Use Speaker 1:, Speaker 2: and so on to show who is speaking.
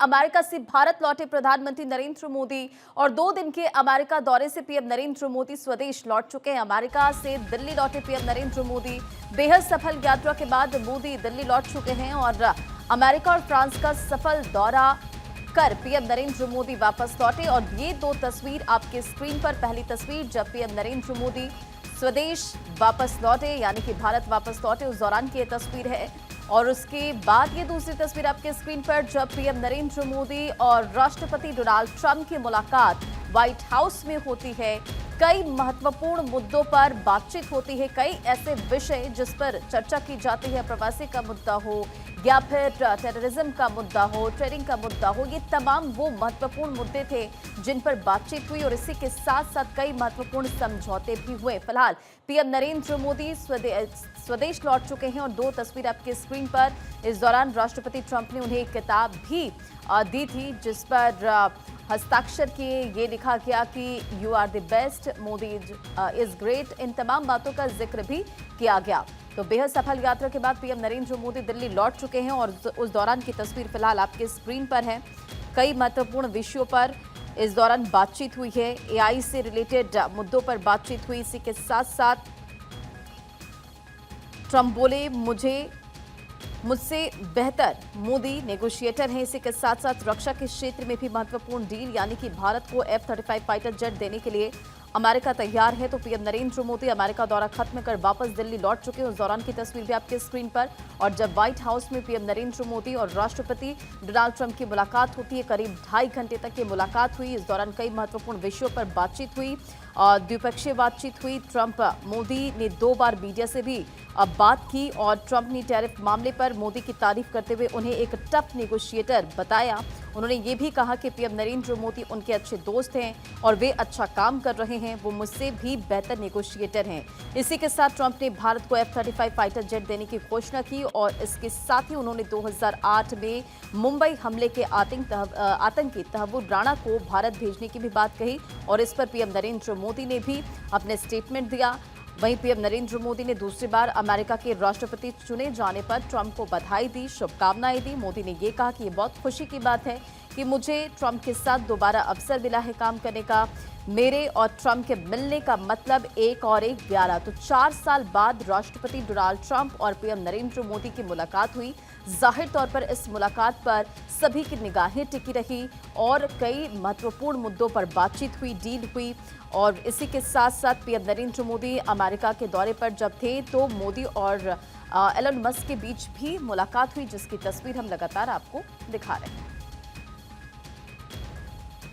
Speaker 1: America से भारत लौटे प्रधानमंत्री नरेंद्र मोदी और 2 दिन के अमेरिका दौरे से पीएम नरेंद्र मोदी स्वदेश लौट चुके हैं। अमेरिका से दिल्ली लौटे पीएम नरेंद्र मोदी बेहद सफल यात्रा के बाद मोदी दिल्ली लौट चुके हैं और अमेरिका और फ्रांस का सफल दौरा कर पीएम नरेंद्र मोदी वापस लौटे। और ये 2 तस्वीर आपके स्क्रीन पर, पहली तस्वीर जब पीएम नरेंद्र मोदी स्वदेश वापस लौटे यानी कि भारत वापस लौटे उस दौरान की ये तस्वीर है, और उसके बाद ये दूसरी तस्वीर आपके स्क्रीन पर जब पीएम नरेंद्र मोदी और राष्ट्रपति डोनाल्ड ट्रंप की मुलाकात व्हाइट हाउस में होती है। कई महत्वपूर्ण मुद्दों पर बातचीत होती है, कई ऐसे विषय जिस पर चर्चा की जाती है, प्रवासी का मुद्दा हो या फिर टेररिज्म का मुद्दा हो, ट्रेडिंग का मुद्दा हो, ये तमाम वो महत्वपूर्ण मुद्दे थे जिन पर बातचीत हुई और इसी के साथ साथ कई महत्वपूर्ण समझौते भी हुए। फिलहाल पीएम नरेंद्र मोदी स्वदेश लौट चुके हैं और 2 तस्वीर आपके स्क्रीन पर। इस दौरान राष्ट्रपति ट्रंप ने उन्हें एक किताब भी दी थी जिस पर हस्ताक्षर किए, ये लिखा गया कि you are the best, Modi is great. इन तमाम बातों का जिक्र भी किया गया। तो बेहद सफल यात्रा के बाद पीएम नरेंद्र मोदी दिल्ली लौट चुके हैं और उस दौरान की तस्वीर फिलहाल आपके स्क्रीन पर है। कई महत्वपूर्ण विषयों पर इस दौरान बातचीत हुई है, एआई से रिलेटेड मुद्दों पर बातचीत हुई। इसी के साथ साथ ट्रंप बोले मुझसे बेहतर मोदी नेगोशिएटर हैं। इसी के साथ साथ रक्षा के क्षेत्र में भी महत्वपूर्ण डील यानी कि भारत को F-35 फाइटर जेट देने के लिए अमेरिका तैयार है। तो पीएम नरेंद्र मोदी अमेरिका दौरा खत्म कर वापस दिल्ली लौट चुके हैं। उस दौरान की तस्वीर भी आपके स्क्रीन पर। और जब व्हाइट हाउस में पीएम नरेंद्र मोदी और राष्ट्रपति डोनाल्ड ट्रंप की मुलाकात होती है, करीब 2.5 घंटे तक ये मुलाकात हुई। इस दौरान कई महत्वपूर्ण विषयों पर बातचीत हुई और द्विपक्षीय बातचीत हुई। ट्रंप मोदी ने 2 बार मीडिया से भी बात की और ट्रंप ने टैरिफ मामले पर मोदी की तारीफ करते हुए उन्हें एक टफ नेगोशिएटर बताया। उन्होंने ये भी कहा कि पीएम नरेंद्र मोदी उनके अच्छे दोस्त हैं और वे अच्छा काम कर रहे हैं, वो मुझसे भी बेहतर नेगोशिएटर हैं। इसी के साथ ट्रंप ने भारत को F-35 फाइटर जेट देने की घोषणा की और इसके साथ ही उन्होंने 2008 में मुंबई हमले के आतंकी तहव्वुर राणा को भारत भेजने की भी बात कही और इस पर पीएम नरेंद्र मोदी ने भी अपने स्टेटमेंट दिया। वहीं पीएम नरेंद्र मोदी ने दूसरी बार अमेरिका के राष्ट्रपति चुने जाने पर ट्रंप को बधाई दी, शुभकामनाएं दी। मोदी ने ये कहा कि ये बहुत खुशी की बात है कि मुझे ट्रंप के साथ दोबारा अवसर मिला है काम करने का। मेरे और ट्रंप के मिलने का मतलब 1 और 1 11। तो 4 साल बाद राष्ट्रपति डोनाल्ड ट्रंप और पीएम नरेंद्र मोदी की मुलाकात हुई। जाहिर तौर पर इस मुलाकात पर सभी की निगाहें टिकी रही और कई महत्वपूर्ण मुद्दों पर बातचीत हुई, डील हुई। और इसी के साथ साथ पीएम नरेंद्र मोदी अमेरिका के दौरे पर जब थे तो मोदी और एलन मस्क के बीच भी मुलाकात हुई जिसकी तस्वीर हम लगातार आपको दिखा रहे हैं।